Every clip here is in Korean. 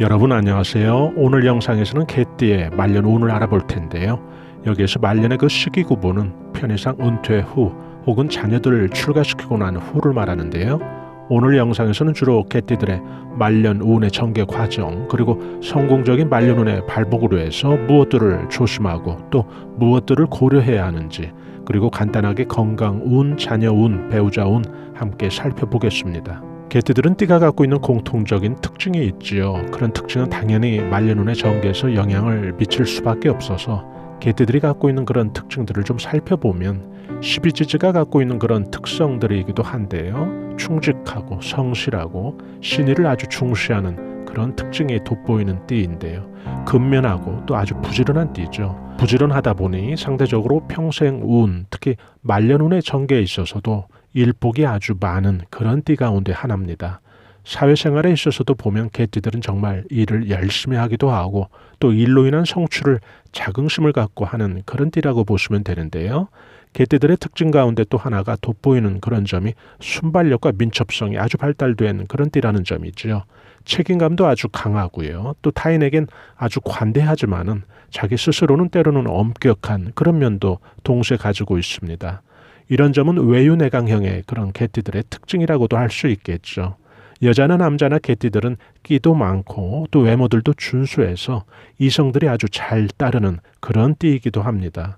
여러분 안녕하세요. 오늘 영상에서는 개띠의 말년 운을 알아볼 텐데요. 여기에서 말년의 그 시기 구분은 편의상 은퇴 후 혹은 자녀들을 출가시키고 난 후를 말하는데요. 오늘 영상에서는 주로 개띠들의 말년 운의 전개 과정 그리고 성공적인 말년 운의 발복으로 해서 무엇들을 조심하고 또 무엇들을 고려해야 하는지 그리고 간단하게 건강 운, 자녀 운, 배우자 운 함께 살펴보겠습니다. 개띠들은 띠가 갖고 있는 공통적인 특징이 있지요. 그런 특징은 당연히 말년운의 전개에서 영향을 미칠 수밖에 없어서 개띠들이 갖고 있는 그런 특징들을 좀 살펴보면 12지지가 갖고 있는 그런 특성들이기도 한데요. 충직하고 성실하고 신의를 아주 중시하는 그런 특징이 돋보이는 띠인데요. 근면하고 또 아주 부지런한 띠죠. 부지런하다 보니 상대적으로 평생 운, 특히 말년운의 전개에 있어서도 일복이 아주 많은 그런 띠 가운데 하나입니다. 사회생활에 있어서도 보면 개띠들은 정말 일을 열심히 하기도 하고 또 일로 인한 성취를 자긍심을 갖고 하는 그런 띠라고 보시면 되는데요. 개띠들의 특징 가운데 또 하나가 돋보이는 그런 점이 순발력과 민첩성이 아주 발달된 그런 띠라는 점이죠. 책임감도 아주 강하고요. 또 타인에겐 아주 관대하지만은 자기 스스로는 때로는 엄격한 그런 면도 동시에 가지고 있습니다. 이런 점은 외유내강형의 그런 개띠들의 특징이라고도 할 수 있겠죠. 여자나 남자나 개띠들은 끼도 많고 또 외모들도 준수해서 이성들이 아주 잘 따르는 그런 띠이기도 합니다.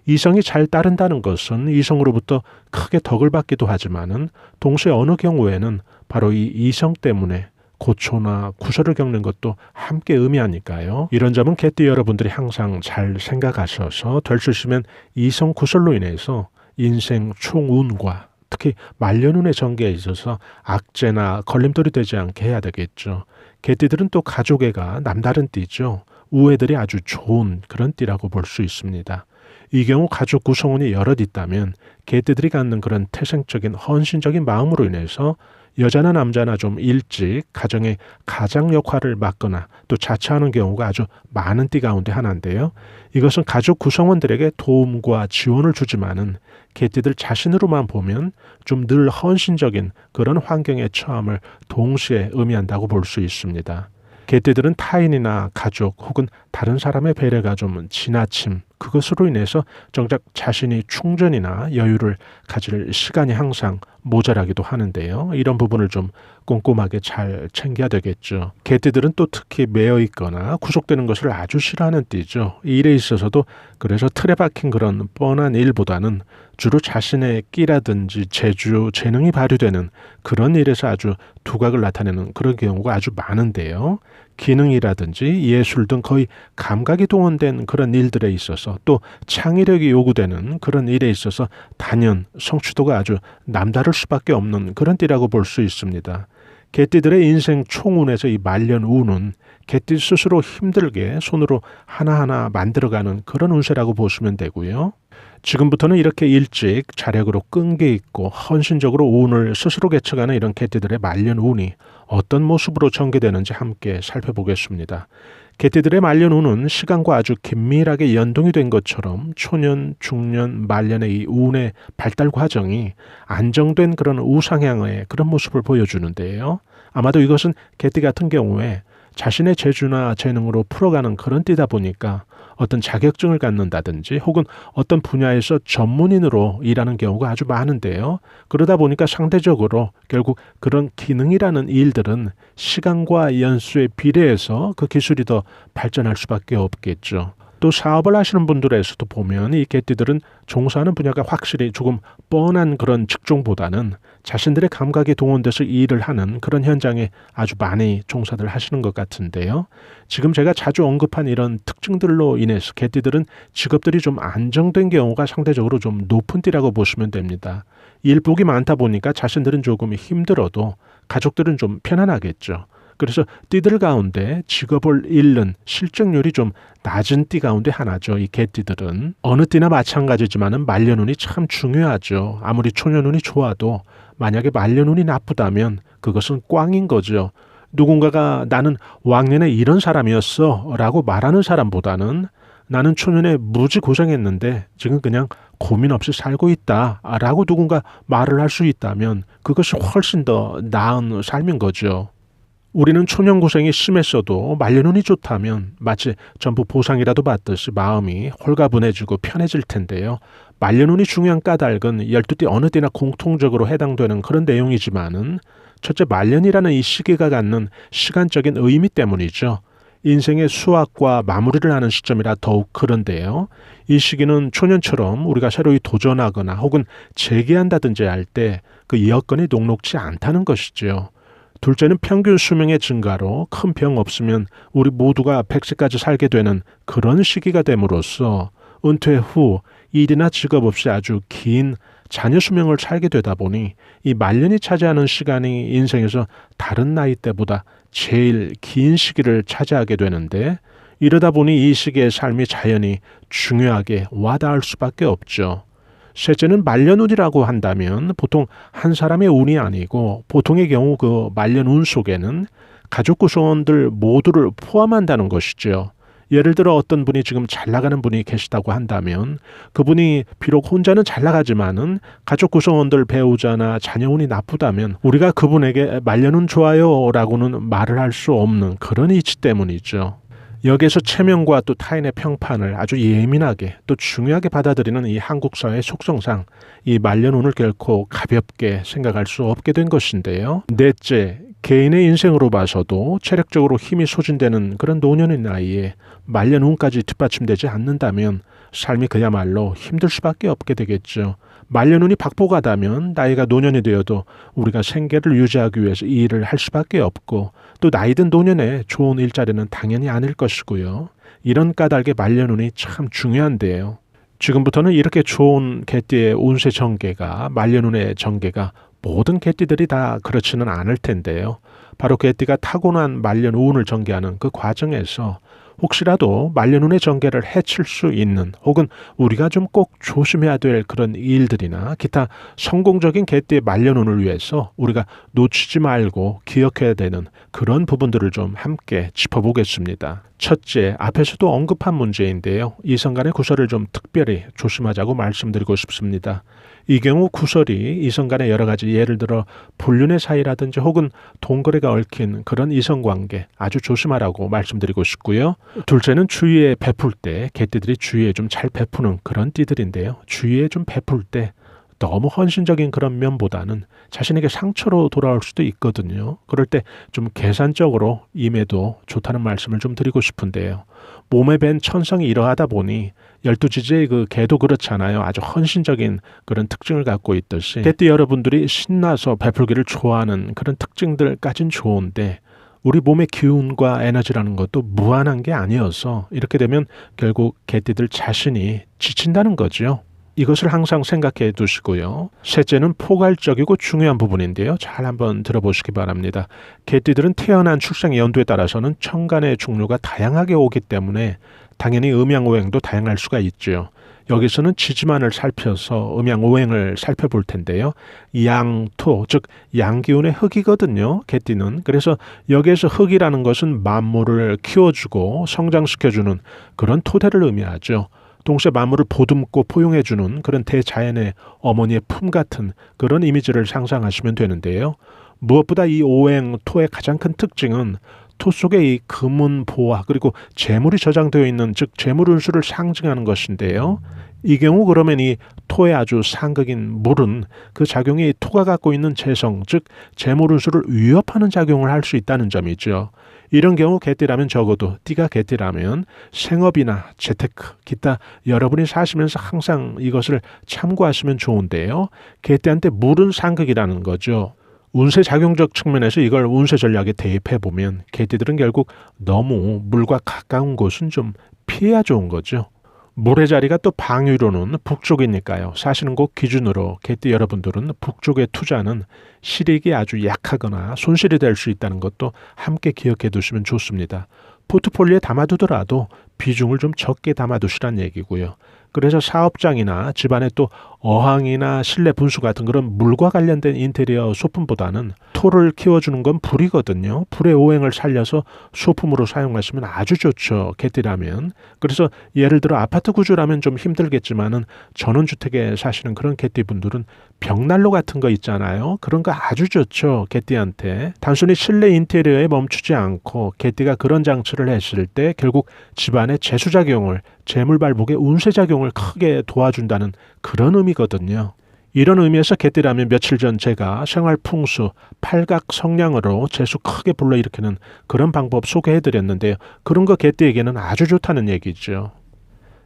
이성이 잘 따른다는 것은 이성으로부터 크게 덕을 받기도 하지만은 동시에 어느 경우에는 바로 이 이성 때문에 고초나 구설을 겪는 것도 함께 의미하니까요. 이런 점은 개띠 여러분들이 항상 잘 생각하셔서 될 수 있으면 이성 구설로 인해서 인생 총운과 특히 말년운의 전개에 있어서 악재나 걸림돌이 되지 않게 해야 되겠죠. 개띠들은 또 가족애가 남다른 띠죠. 우애들이 아주 좋은 그런 띠라고 볼 수 있습니다. 이 경우 가족 구성원이 여럿 있다면 개띠들이 갖는 그런 태생적인 헌신적인 마음으로 인해서 여자나 남자나 좀 일찍 가정의 가장 역할을 맡거나 또 자처하는 경우가 아주 많은 띠 가운데 하나인데요. 이것은 가족 구성원들에게 도움과 지원을 주지만은 개띠들 자신으로만 보면 좀 늘 헌신적인 그런 환경에 처함을 동시에 의미한다고 볼 수 있습니다. 개띠들은 타인이나 가족 혹은 다른 사람의 배려가 좀 지나침 그것으로 인해서 정작 자신이 충전이나 여유를 가질 시간이 항상 모자라기도 하는데요. 이런 부분을 좀 꼼꼼하게 잘 챙겨야 되겠죠. 개띠들은 또 특히 매여 있거나 구속되는 것을 아주 싫어하는 띠죠. 이 일에 있어서도 그래서 틀에 박힌 그런 뻔한 일보다는 주로 자신의 끼라든지 재주, 재능이 발휘되는 그런 일에서 아주 두각을 나타내는 그런 경우가 아주 많은데요. 기능이라든지 예술 등 거의 감각이 동원된 그런 일들에 있어서 또 창의력이 요구되는 그런 일에 있어서 단연 성취도가 아주 남다를 수밖에 없는 그런 띠라고 볼 수 있습니다. 개띠들의 인생 총운에서 이 말년 운은 개띠 스스로 힘들게 손으로 하나하나 만들어가는 그런 운세라고 보시면 되고요. 지금부터는 이렇게 일찍 자력으로 끈기 있고 헌신적으로 운을 스스로 개척하는 이런 개띠들의 말년 운이 어떤 모습으로 전개되는지 함께 살펴보겠습니다. 개띠들의 말년 운은 시간과 아주 긴밀하게 연동이 된 것처럼 초년, 중년, 말년의 이 운의 발달 과정이 안정된 그런 우상향의 그런 모습을 보여주는데요. 아마도 이것은 개띠 같은 경우에 자신의 재주나 재능으로 풀어가는 그런 띠다 보니까 어떤 자격증을 갖는다든지 혹은 어떤 분야에서 전문인으로 일하는 경우가 아주 많은데요. 그러다 보니까 상대적으로 결국 그런 기능이라는 일들은 시간과 연수에 비례해서 그 기술이 더 발전할 수밖에 없겠죠. 또 사업을 하시는 분들에서도 보면 이 개띠들은 종사하는 분야가 확실히 조금 뻔한 그런 직종보다는 자신들의 감각이 동원돼서 일을 하는 그런 현장에 아주 많이 종사들 하시는 것 같은데요. 지금 제가 자주 언급한 이런 특징들로 인해서 개띠들은 직업들이 좀 안정된 경우가 상대적으로 좀 높은 띠라고 보시면 됩니다. 일복이 많다 보니까 자신들은 조금 힘들어도 가족들은 좀 편안하겠죠. 그래서 띠들 가운데 직업을 잃는 실직률이 좀 낮은 띠 가운데 하나죠. 이 개띠들은 어느 띠나 마찬가지지만은 말년운이 참 중요하죠. 아무리 초년운이 좋아도 만약에 말년운이 나쁘다면 그것은 꽝인 거죠. 누군가가 나는 왕년에 이런 사람이었어 라고 말하는 사람보다는 나는 초년에 무지 고생했는데 지금 그냥 고민 없이 살고 있다 라고 누군가 말을 할 수 있다면 그것이 훨씬 더 나은 삶인 거죠. 우리는 초년고생이 심했어도 말년운이 좋다면 마치 전부 보상이라도 받듯이 마음이 홀가분해지고 편해질 텐데요. 말년운이 중요한 까닭은 12띠 어느 띠나 공통적으로 해당되는 그런 내용이지만은 첫째, 말년이라는 이 시기가 갖는 시간적인 의미 때문이죠. 인생의 수확과 마무리를 하는 시점이라 더욱 그런데요. 이 시기는 초년처럼 우리가 새로이 도전하거나 혹은 재기한다든지 할 때 그 여건이 녹록지 않다는 것이죠. 둘째는 평균 수명의 증가로 큰 병 없으면 우리 모두가 100세까지 살게 되는 그런 시기가 됨으로써 은퇴 후 일이나 직업 없이 아주 긴 자녀 수명을 살게 되다 보니 이 말년이 차지하는 시간이 인생에서 다른 나이대보다 제일 긴 시기를 차지하게 되는데, 이러다 보니 이 시기의 삶이 자연히 중요하게 와닿을 수밖에 없죠. 셋째는 말년운이라고 한다면 보통 한 사람의 운이 아니고 보통의 경우 그 말년운 속에는 가족 구성원들 모두를 포함한다는 것이죠. 예를 들어 어떤 분이 지금 잘 나가는 분이 계시다고 한다면 그분이 비록 혼자는 잘 나가지만은 가족 구성원들 배우자나 자녀운이 나쁘다면 우리가 그분에게 말년운 좋아요 라고는 말을 할 수 없는 그런 이치 때문이죠. 여기에서 체면과 또 타인의 평판을 아주 예민하게 또 중요하게 받아들이는 이 한국 사회의 속성상 이 말년운을 결코 가볍게 생각할 수 없게 된 것인데요. 넷째, 개인의 인생으로 봐서도 체력적으로 힘이 소진되는 그런 노년의 나이에 말년운까지 뒷받침되지 않는다면 삶이 그야말로 힘들 수밖에 없게 되겠죠. 말년운이 박복하다면 나이가 노년이 되어도 우리가 생계를 유지하기 위해서 이 일을 할 수밖에 없고, 또 나이 든 노년에 좋은 일자리는 당연히 아닐 것이고요. 이런 까닭에 말년운이 참 중요한데요. 지금부터는 이렇게 좋은 개띠의 운세 전개가, 말년운의 전개가 모든 개띠들이 다 그렇지는 않을 텐데요. 바로 개띠가 타고난 말년운을 전개하는 그 과정에서 혹시라도 말년운의 전개를 해칠 수 있는 혹은 우리가 좀 꼭 조심해야 될 그런 일들이나 기타 성공적인 개띠의 말년운을 위해서 우리가 놓치지 말고 기억해야 되는 그런 부분들을 좀 함께 짚어보겠습니다. 첫째, 앞에서도 언급한 문제인데요. 이성 간의 구설을 좀 특별히 조심하자고 말씀드리고 싶습니다. 이 경우 구설이 이성 간의 여러 가지, 예를 들어 불륜의 사이라든지 혹은 동거래가 얽힌 그런 이성관계 아주 조심하라고 말씀드리고 싶고요. 둘째는 주위에 베풀 때 개띠들이 주위에 좀 잘 베푸는 그런 띠들인데요. 주위에 좀 베풀 때 너무 헌신적인 그런 면보다는 자신에게 상처로 돌아올 수도 있거든요. 그럴 때 좀 계산적으로 임해도 좋다는 말씀을 좀 드리고 싶은데요. 몸에 밴 천성이 이러하다 보니 12지지의 그 개도 그렇잖아요. 아주 헌신적인 그런 특징을 갖고 있듯이 개띠 여러분들이 신나서 베풀기를 좋아하는 그런 특징들까진 좋은데 우리 몸의 기운과 에너지라는 것도 무한한 게 아니어서 이렇게 되면 결국 개띠들 자신이 지친다는 거죠. 이것을 항상 생각해 두시고요. 셋째는 포괄적이고 중요한 부분인데요. 잘 한번 들어보시기 바랍니다. 개띠들은 태어난 출생 연도에 따라서는 천간의 종류가 다양하게 오기 때문에 당연히 음양오행도 다양할 수가 있죠. 여기서는 지지만을 살펴서 음양오행을 살펴볼 텐데요. 양토, 즉 양기운의 흙이거든요. 개띠는. 그래서 여기에서 흙이라는 것은 만물을 키워주고 성장시켜주는 그런 토대를 의미하죠. 동시에 만물을 보듬고 포용해주는 그런 대자연의 어머니의 품 같은 그런 이미지를 상상하시면 되는데요. 무엇보다 이 오행 토의 가장 큰 특징은 토 속에 이 금은 보화 그리고 재물이 저장되어 있는, 즉 재물운수를 상징하는 것인데요. 이 경우 그러면 이 토의 아주 상극인 물은 그 작용이 토가 갖고 있는 재성, 즉 재물운수를 위협하는 작용을 할 수 있다는 점이죠. 이런 경우 개띠라면, 적어도 띠가 개띠라면 생업이나 재테크, 기타 여러분이 사시면서 항상 이것을 참고하시면 좋은데요. 개띠한테 물은 상극이라는 거죠. 운세 작용적 측면에서 이걸 운세 전략에 대입해보면 개띠들은 결국 너무 물과 가까운 곳은 좀 피해야 좋은 거죠. 물의 자리가 또 방위로는 북쪽이니까요. 사시는 곳 기준으로 개띠 여러분들은 북쪽의 투자는 실익이 아주 약하거나 손실이 될 수 있다는 것도 함께 기억해 두시면 좋습니다. 포트폴리오에 담아두더라도 비중을 좀 적게 담아두시란 얘기고요. 그래서 사업장이나 집안에 또 어항이나 실내 분수 같은 그런 물과 관련된 인테리어 소품보다는 토를 키워주는 건 불이거든요. 불의 오행을 살려서 소품으로 사용하시면 아주 좋죠. 개띠라면. 그래서 예를 들어 아파트 구조라면 좀 힘들겠지만은 전원주택에 사시는 그런 개띠분들은 벽난로 같은 거 있잖아요. 그런 거 아주 좋죠. 개띠한테. 단순히 실내 인테리어에 멈추지 않고 개띠가 그런 장치를 했을 때 결국 집안의 재수작용을 재물발복의 운세작용을 크게 도와준다는 그런 의미거든요. 이런 의미에서 개띠라면 며칠 전 제가 생활풍수 팔각 성냥으로 재수 크게 불러일으키는 그런 방법 소개해드렸는데요. 그런 거 개띠에게는 아주 좋다는 얘기죠.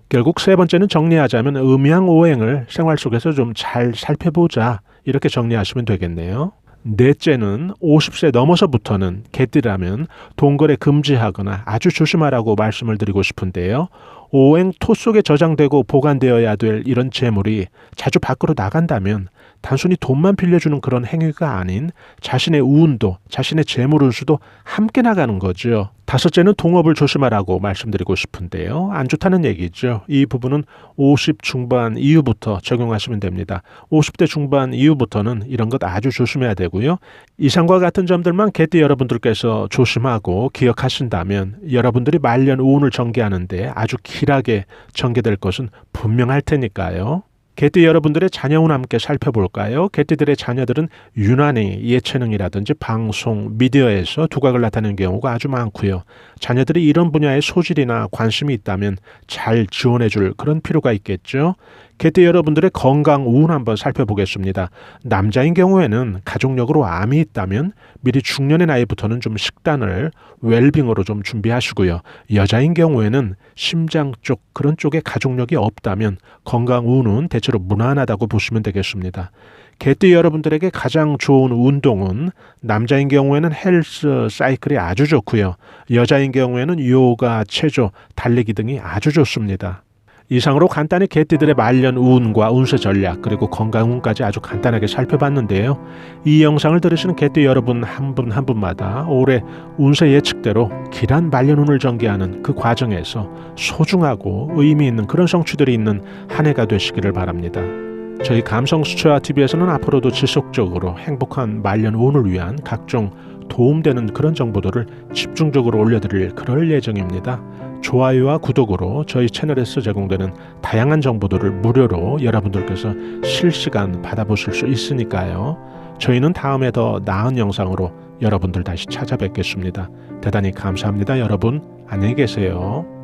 결국 세 번째는 정리하자면 음양오행을 생활 속에서 좀 잘 살펴보자 이렇게 정리하시면 되겠네요. 넷째는 50세 넘어서부터는 개띠라면 동거래 금지하거나 아주 조심하라고 말씀을 드리고 싶은데요. 오행 토 속에 저장되고 보관되어야 될 이런 재물이 자주 밖으로 나간다면 단순히 돈만 빌려주는 그런 행위가 아닌 자신의 운도 자신의 재물 운수도 함께 나가는 거죠. 다섯째는 동업을 조심하라고 말씀드리고 싶은데요. 안 좋다는 얘기죠. 이 부분은 50 중반 이후부터 적용하시면 됩니다. 50대 중반 이후부터는 이런 것 아주 조심해야 되고요. 이상과 같은 점들만 개띠 여러분들께서 조심하고 기억하신다면 여러분들이 말년 운을 전개하는데 아주 길하게 전개될 것은 분명할 테니까요. 개띠 여러분들의 자녀운 함께 살펴볼까요? 개띠들의 자녀들은 유난히 예체능이라든지 방송, 미디어에서 두각을 나타내는 경우가 아주 많고요. 자녀들이 이런 분야에 소질이나 관심이 있다면 잘 지원해줄 그런 필요가 있겠죠. 개띠 여러분들의 건강 운 한번 살펴보겠습니다. 남자인 경우에는 가족력으로 암이 있다면 미리 중년의 나이부터는 좀 식단을 웰빙으로 좀 준비하시고요. 여자인 경우에는 심장 쪽 그런 쪽에 가족력이 없다면 건강 운은 대체로 무난하다고 보시면 되겠습니다. 개띠 여러분들에게 가장 좋은 운동은 남자인 경우에는 헬스 사이클이 아주 좋고요. 여자인 경우에는 요가, 체조, 달리기 등이 아주 좋습니다. 이상으로 간단히 개띠들의 말년 운과 운세 전략 그리고 건강 운까지 아주 간단하게 살펴봤는데요. 이 영상을 들으시는 개띠 여러분 한 분 한 분마다 올해 운세 예측대로 길한 말년 운을 전개하는 그 과정에서 소중하고 의미 있는 그런 성취들이 있는 한 해가 되시기를 바랍니다. 저희 감성수초와TV에서는 앞으로도 지속적으로 행복한 말년 운을 위한 각종 도움되는 그런 정보들을 집중적으로 올려드릴 그럴 예정입니다. 좋아요와 구독으로 저희 채널에서 제공되는 다양한 정보들을 무료로 여러분들께서 실시간 받아보실 수 있으니까요. 저희는 다음에 더 나은 영상으로 여러분들 다시 찾아뵙겠습니다. 대단히 감사합니다. 여러분 안녕히 계세요.